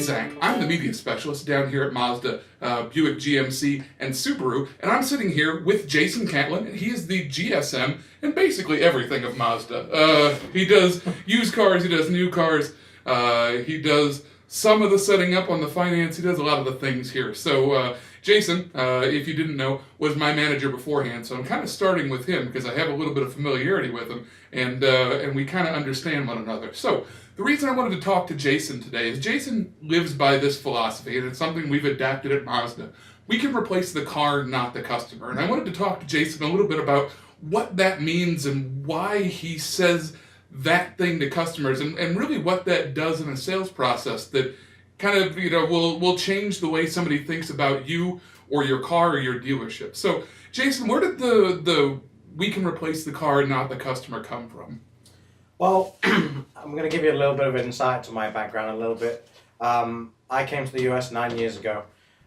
name's Zach. I'm the media specialist down here at Mazda, Buick GMC, and Subaru, and I'm sitting here with Jason Catlin, and he is the GSM and basically everything of Mazda. He does used cars, he does new cars, he does some of the setting up on the finance, he does a lot of the things here. So Jason, if you didn't know, was my manager beforehand, so I'm kind of starting with him because I have a little bit of familiarity with him, and we kind of understand one another. So the reason I wanted to talk to Jason today is Jason lives by this philosophy, and it's something we've adapted at Mazda. We can replace the car, not the customer. And I wanted to talk to Jason a little bit about what that means and why he says that thing to customers, and really what that does in a sales process that kind of, will change the way somebody thinks about you or your car or your dealership. So, Jason, where did the we can replace the car, not the customer come from? Well, I'm going to give you a little bit of insight to my background a little bit. I came to the US 9 years ago,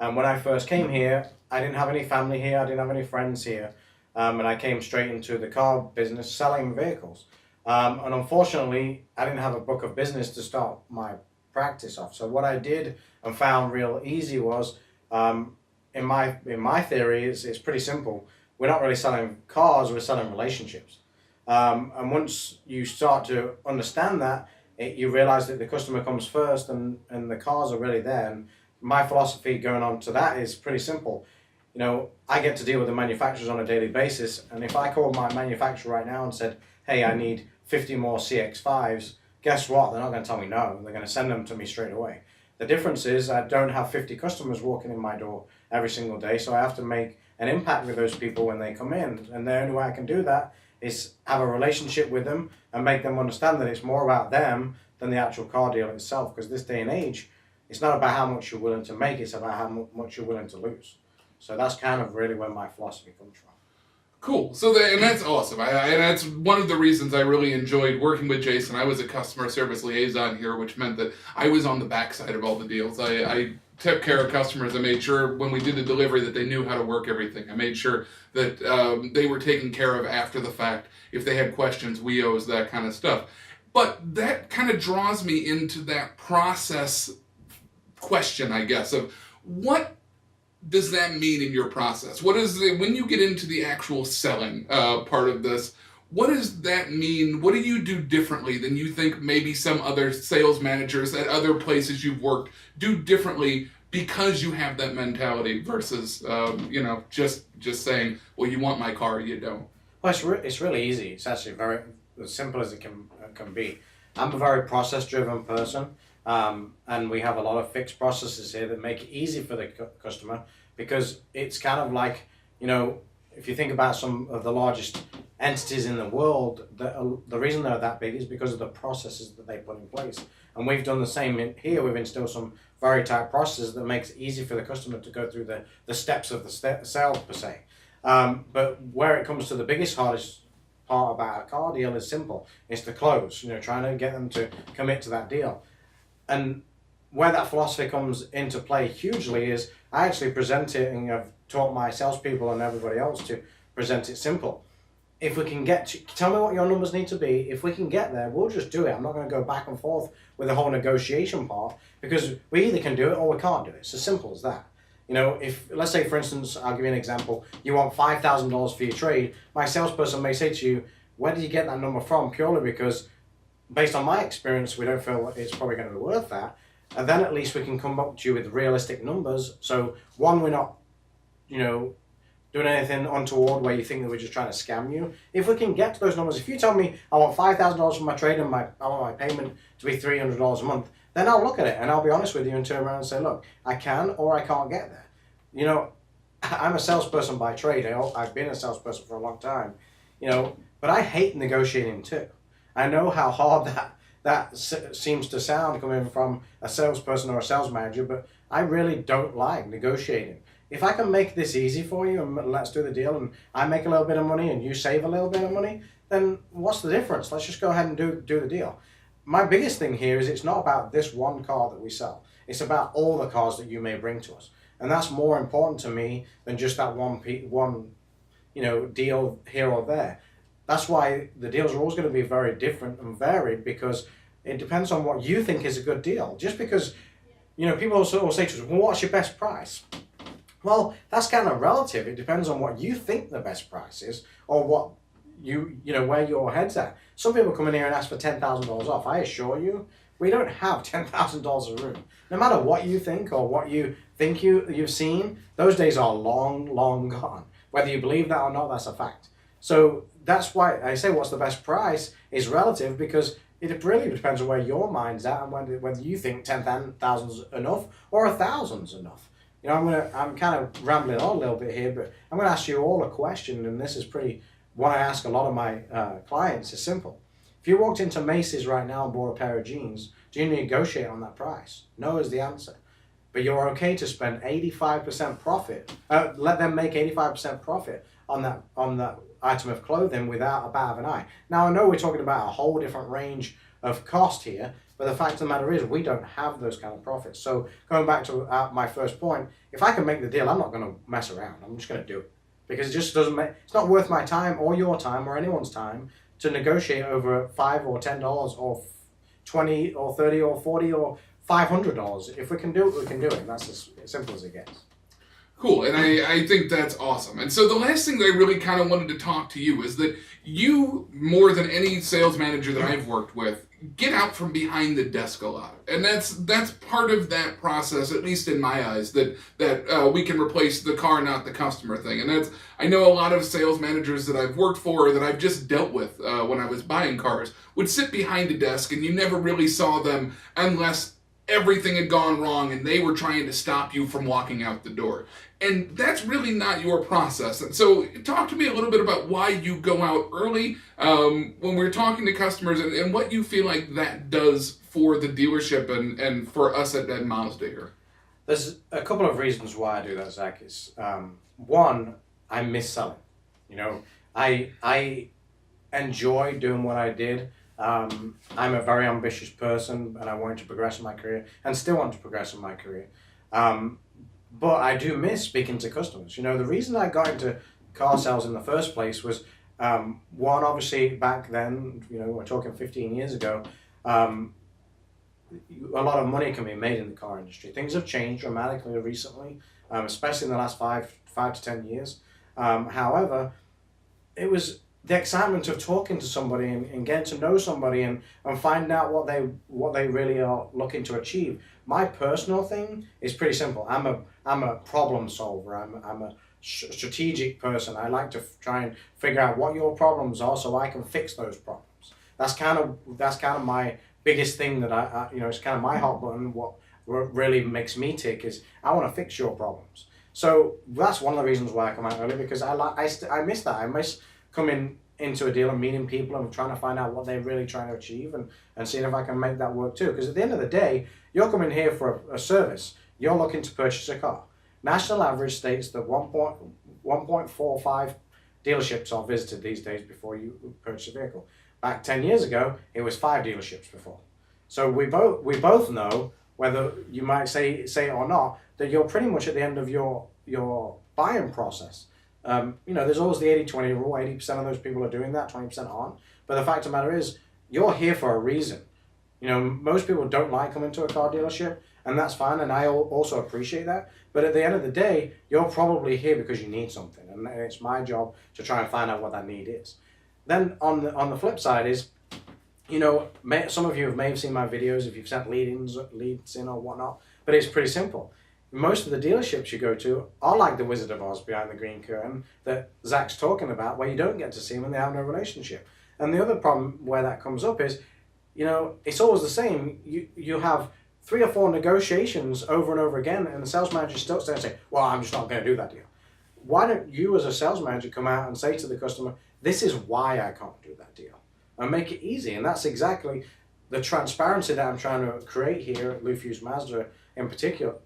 and when I first came here, I didn't have any family here, I didn't have any friends here, and I came straight into the car business selling vehicles. And unfortunately, I didn't have a book of business to start my practice off. So what I did and found real easy was, in my theory, it's pretty simple. We're not really selling cars, we're selling relationships. And once you start to understand that, you realize that the customer comes first and the cars are really there. And my philosophy going on to that is pretty simple. I get to deal with the manufacturers on a daily basis, and if I called my manufacturer right now and said, hey, I need 50 more CX-5s, guess what? They're not going to tell me no. They're going to send them to me straight away. The difference is I don't have 50 customers walking in my door every single day, so I have to make an impact with those people when they come in. And the only way I can do that is have a relationship with them and make them understand that it's more about them than the actual car deal itself. Because this day and age, it's not about how much you're willing to make, it's about how much you're willing to lose. So that's kind of really where my philosophy comes from. Cool. So and that's awesome. And that's one of the reasons I really enjoyed working with Jason. I was a customer service liaison here, which meant that I was on the backside of all the deals. I took care of customers. I made sure when we did the delivery that they knew how to work everything. I made sure that they were taken care of after the fact. If they had questions, WEOs, that kind of stuff. But that kind of draws me into that process question, I guess, of what does that mean in your process? What is when you get into the actual selling part of this, what does that mean? What do you do differently than you think maybe some other sales managers at other places you've worked do differently because you have that mentality versus, just saying, well, you want my car, you don't? Well, it's really easy. It's actually very as simple as it can be. I'm a very process-driven person. And we have a lot of fixed processes here that make it easy for the customer, because it's kind of like, if you think about some of the largest entities in the world, the reason they're that big is because of the processes that they put in place. And we've done the same here. We've instilled some very tight processes that makes it easy for the customer to go through the steps of the sale per se. But where it comes to the hardest part about a car deal is simple. It's the close, trying to get them to commit to that deal. And where that philosophy comes into play hugely is I actually present it, and I've taught my salespeople and everybody else to present it simple. If we can tell me what your numbers need to be. If we can get there, we'll just do it. I'm not going to go back and forth with the whole negotiation part, because we either can do it or we can't do it. It's as simple as that. If, let's say, for instance, I'll give you an example. You want $5,000 for your trade. My salesperson may say to you, where did you get that number from? Purely because, based on my experience, we don't feel it's probably going to be worth that. And then at least we can come up to you with realistic numbers. So one, we're not, doing anything untoward where you think that we're just trying to scam you. If we can get to those numbers, if you tell me I want $5,000 for my trade and I want my payment to be $300 a month, then I'll look at it and I'll be honest with you and turn around and say, look, I can or I can't get there. I'm a salesperson by trade. I've been a salesperson for a long time, but I hate negotiating too. I know how hard that seems to sound coming from a salesperson or a sales manager, but I really don't like negotiating. If I can make this easy for you and let's do the deal, and I make a little bit of money and you save a little bit of money, then what's the difference? Let's just go ahead and do the deal. My biggest thing here is it's not about this one car that we sell. It's about all the cars that you may bring to us. And that's more important to me than just that one deal here or there. That's why the deals are always going to be very different and varied, because it depends on what you think is a good deal. Just because people also will say to us, well, what's your best price? Well, that's kind of relative. It depends on what you think the best price is, or what where your head's at. Some people come in here and ask for $10,000 off. I assure you, we don't have $10,000 a room. No matter what you think or what you think you've seen, those days are long, long gone. Whether you believe that or not, that's a fact. So that's why I say what's the best price is relative, because it really depends on where your mind's at and whether you think 10,000 is enough or 1,000 is enough. I'm kind of rambling on a little bit here, but I'm going to ask you all a question, and this is what I ask a lot of my clients is simple. If you walked into Macy's right now and bought a pair of jeans, do you negotiate on that price? No is the answer. But you're okay to spend 85% profit, let them make 85% profit on that item of clothing without a bat of an eye. Now, I know we're talking about a whole different range of cost here, but the fact of the matter is we don't have those kind of profits. So going back to my first point, if I can make the deal, I'm not going to mess around. I'm just going to do it, because it just doesn't it's not worth my time or your time or anyone's time to negotiate over $5 or $10 or $20 or $30 or $40 or $500. If we can do it, we can do it. That's as simple as it gets. Cool, and I think that's awesome. And so the last thing that I really kind of wanted to talk to you is that you, more than any sales manager that I've worked with, get out from behind the desk a lot. And that's part of that process, at least in my eyes, that we can replace the car, not the customer thing. And I know a lot of sales managers that I've worked for, or that I've just dealt with when I was buying cars, would sit behind a desk and you never really saw them unless everything had gone wrong and they were trying to stop you from walking out the door. And that's really not your process. And so talk to me a little bit about why you go out early when we're talking to customers, and what you feel like that does for the dealership and for us at Mazda here. There's a couple of reasons why I do that, Zach. Is one, I miss selling. I enjoy doing what I did. I'm a very ambitious person, and I wanted to progress in my career and still want to progress in my career. But I do miss speaking to customers. The reason I got into car sales in the first place was, one, obviously back then, we're talking 15 years ago, a lot of money can be made in the car industry. Things have changed dramatically recently, especially in the last 5 to 10 years. However, it was the excitement of talking to somebody and getting to know somebody and finding out what they really are looking to achieve. My personal thing is pretty simple. I'm a problem solver. I'm a strategic person. I like to try and figure out what your problems are so I can fix those problems. That's kind of my biggest thing that it's kind of my hot button. What really makes me tick is I want to fix your problems. So that's one of the reasons why I come out early, because I miss that. I miss coming into a deal and meeting people and trying to find out what they're really trying to achieve and seeing if I can make that work too. Because at the end of the day, you're coming here for a service. You're looking to purchase a car. National average states that 1.45 dealerships are visited these days before you purchase a vehicle. Back 10 years ago, it was 5 dealerships before. So we both know, whether you might say it or not, that you're pretty much at the end of your buying process. There's always the 80-20 rule. 80% of those people are doing that, 20% aren't. But the fact of the matter is, you're here for a reason. Most people don't like coming to a car dealership, and that's fine, and I also appreciate that. But at the end of the day, you're probably here because you need something, and it's my job to try and find out what that need is. Then on the flip side is, some of you may have seen my videos if you've sent leads in or whatnot, but it's pretty simple. Most of the dealerships you go to are like the Wizard of Oz behind the green curtain that Zach's talking about, where you don't get to see them and they have no relationship. And the other problem where that comes up is, it's always the same. You have 3 or 4 negotiations over and over again, and the sales manager still stands and say, well, I'm just not going to do that deal. Why don't you as a sales manager come out and say to the customer, this is why I can't do that deal, and make it easy? And that's exactly the transparency that I'm trying to create here at Lou Fusz Mazda in particular.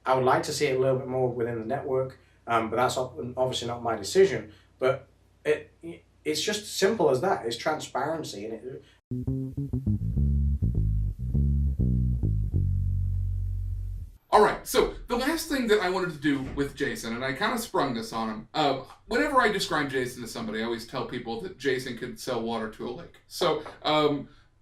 I would like to see it a little bit more within the network, but that's obviously not my decision. But it's just simple as that. It's transparency. And All right, so the last thing that I wanted to do with Jason, and I kind of sprung this on him, whenever I describe Jason to somebody, I always tell people that Jason could sell water to a lake. So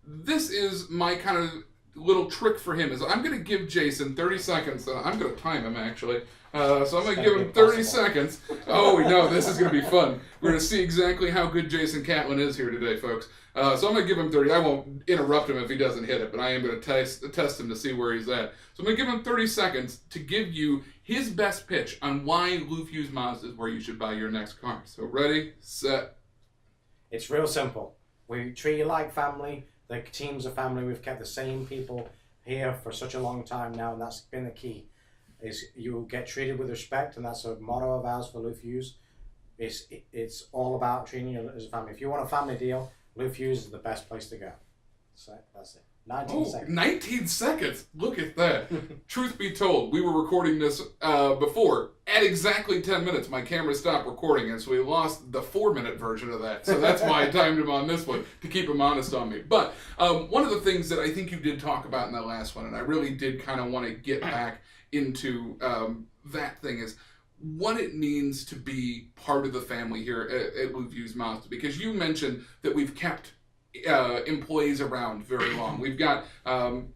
this is my kind of little trick for him is I'm going to give Jason 30 seconds. I'm going to time him, actually. So I'm going to give him 30 seconds. Oh, no, this is going to be fun. We're going to see exactly how good Jason Catlin is here today, folks. So I'm going to give him 30. I won't interrupt him if he doesn't hit it, but I am going to test him to see where he's at. So I'm going to give him 30 seconds to give you his best pitch on why Lou Fusz Mazda is where you should buy your next car. So ready, set. It's real simple. We treat you like family. The team's a family. We've kept the same people here for such a long time now, and that's been the key. Is you get treated with respect, and that's a motto of ours for Lou Fusz. It's all about treating you as a family. If you want a family deal, Lou Fusz is the best place to go. So that's it. 19 seconds. 19 seconds. Look at that. Truth be told, we were recording this before. At exactly 10 minutes, my camera stopped recording, and so we lost the 4-minute version of that. So that's why I timed him on this one, to keep him honest on me. But one of the things that I think you did talk about in that last one, and I really did kind of want to get back into that thing, is what it means to be part of the family here at Lou Fusz Mazda. Because you mentioned that we've kept employees around very long. We've got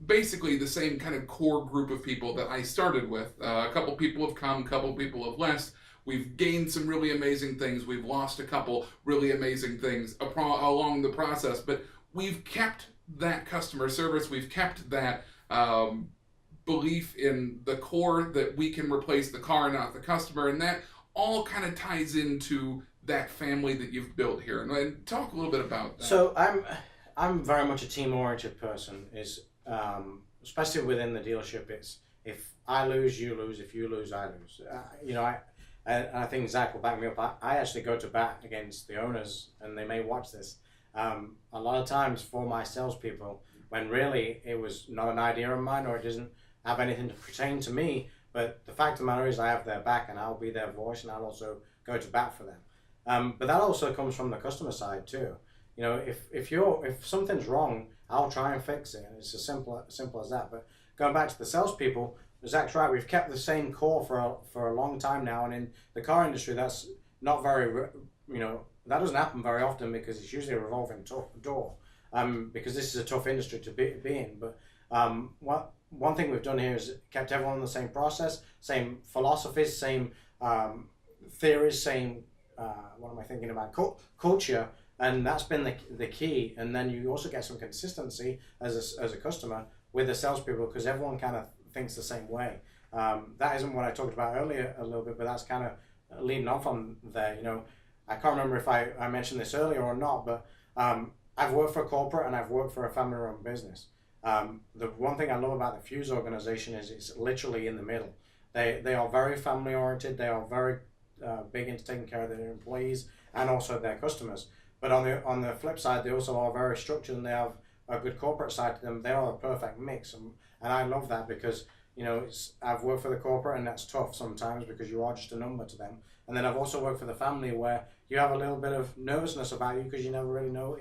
basically the same kind of core group of people that I started with. A couple people have come, a couple people have left. We've gained some really amazing things. We've lost a couple really amazing things along the process. But we've kept that customer service. We've kept that belief in the core that we can replace the car, not the customer. And that all kind of ties into that family that you've built here, and talk a little bit about that. So I'm very much a team-oriented person. Especially within the dealership, it's if I lose, you lose. If you lose, I lose. I think Zach will back me up. I actually go to bat against the owners, and they may watch this. A lot of times for my salespeople, when really it was not an idea of mine, or it doesn't have anything to pertain to me. But the fact of the matter is, I have their back, and I'll be their voice, and I'll also go to bat for them. But that also comes from the customer side too. If something's wrong, I'll try and fix it, and it's as simple as that. But going back to the salespeople, Zach's right. We've kept the same core for a long time now, and in the car industry, that's not very that doesn't happen very often because it's usually a revolving door. Because this is a tough industry to be in. But one thing we've done here is kept everyone in the same process, same philosophies, same theories, same. What am I thinking about? Culture, and that's been the key. And then you also get some consistency as a customer with the salespeople because everyone kind of thinks the same way. That isn't what I talked about earlier a little bit, but that's kind of leading on from there. I can't remember if I mentioned this earlier or not, but I've worked for a corporate and I've worked for a family-run business. The one thing I love about the Fusz organization is it's literally in the middle. They are very family-oriented. They are very big into taking care of their employees and also their customers. But on the flip side, they also are very structured and they have a good corporate side to them. They are a perfect mix, and I love that because I've worked for the corporate and that's tough sometimes because you are just a number to them. And then I've also worked for the family where you have a little bit of nervousness about you because you never really know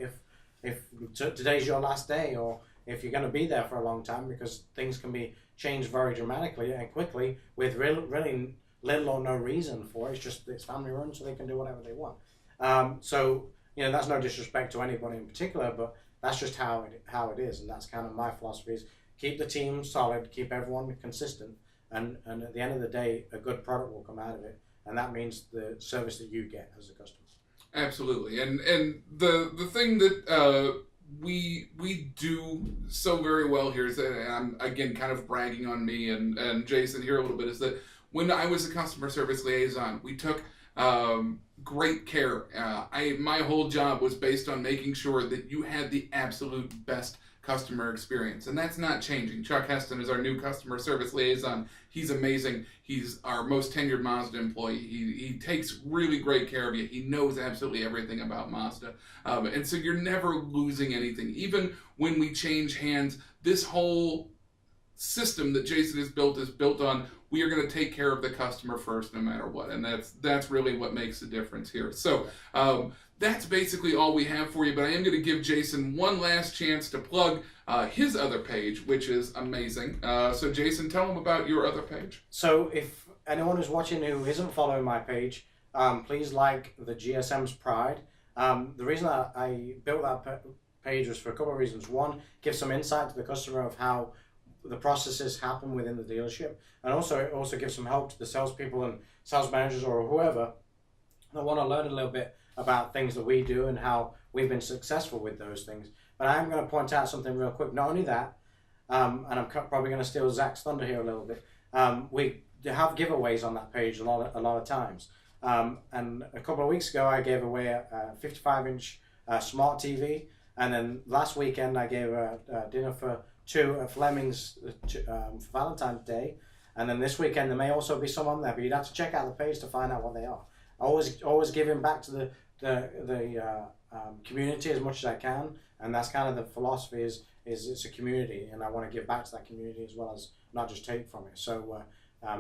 if today's your last day or if you're going to be there for a long time because things can be changed very dramatically and quickly with really little or no reason for it. It's just it's family run, so they can do whatever they want. That's no disrespect to anybody in particular, but that's just how it is, and that's kind of my philosophy: is keep the team solid, keep everyone consistent, and at the end of the day, a good product will come out of it, and that means the service that you get as a customer. Absolutely, and the thing that we do so very well here is that, and I'm again kind of bragging on me and Jason here a little bit, is that when I was a customer service liaison, we took great care. My whole job was based on making sure that you had the absolute best customer experience, and that's not changing. Chuck Heston is our new customer service liaison. He's amazing. He's our most tenured Mazda employee. He takes really great care of you. He knows absolutely everything about Mazda, and so you're never losing anything. Even when we change hands, this whole system that Jason has built is built on we are going to take care of the customer first no matter what, and that's really what makes the difference here. So that's basically all we have for you, but I am going to give Jason one last chance to plug his other page, which is amazing. So Jason, tell him about your other page. So if anyone is watching who isn't following my page, please like the GSM's Pride. The reason I built that page was for a couple of reasons. One, give some insight to the customer of how the processes happen within the dealership, and also give some help to the salespeople and sales managers or whoever that want to learn a little bit about things that we do and how we've been successful with those things. But I am going to point out something real quick. Not only that, and I'm probably going to steal Zach's thunder here a little bit. We have giveaways on that page a lot of times. And a couple of weeks ago, I gave away a 55-inch smart TV, and then last weekend I gave a dinner for two at Fleming's for Valentine's Day, and then this weekend there may also be some on there, but you'd have to check out the page to find out what they are. Always giving back to the community as much as I can, and that's kind of the philosophy is it's a community, and I want to give back to that community as well as not just take from it. So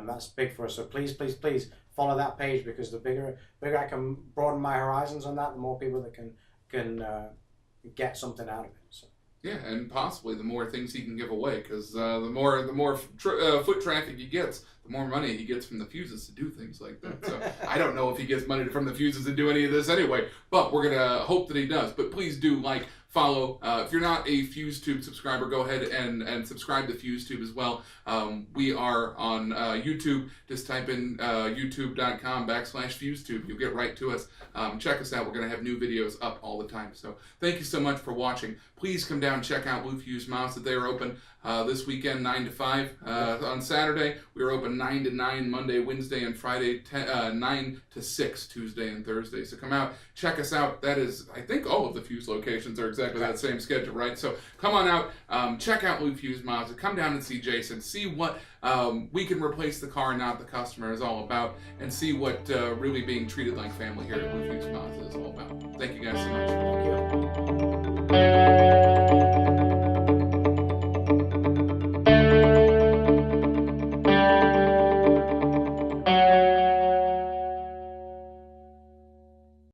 that's big for us. So please follow that page, because the bigger I can broaden my horizons on that, the more people that can get something out of it. So. Yeah, and possibly the more things he can give away, because the more foot traffic he gets, the more money he gets from the fuses to do things like that. So I don't know if he gets money from the fuses to do any of this anyway, but we're gonna hope that he does. But please do follow. If you're not a FuseTube subscriber, go ahead and subscribe to FuseTube as well. We are on YouTube. Just type in youtube.com/FuseTube. You'll get right to us. Check us out. We're going to have new videos up all the time. So thank you so much for watching. Please come down and check out Lou Fusz Mazda. They're open this weekend 9 to 5. On Saturday, we are open 9 to 9, Monday, Wednesday, and Friday, 9 to 6, Tuesday and Thursday. So come out, check us out. That is, I think all of the Fuse locations are exactly that same schedule, right? So come on out, check out Lou Fusz Mazda. Come down and see Jason. See what We Can Replace the Car, Not the Customer is all about, and see what really being treated like family here at Lou Fusz Mazda is all about. Thank you guys so much.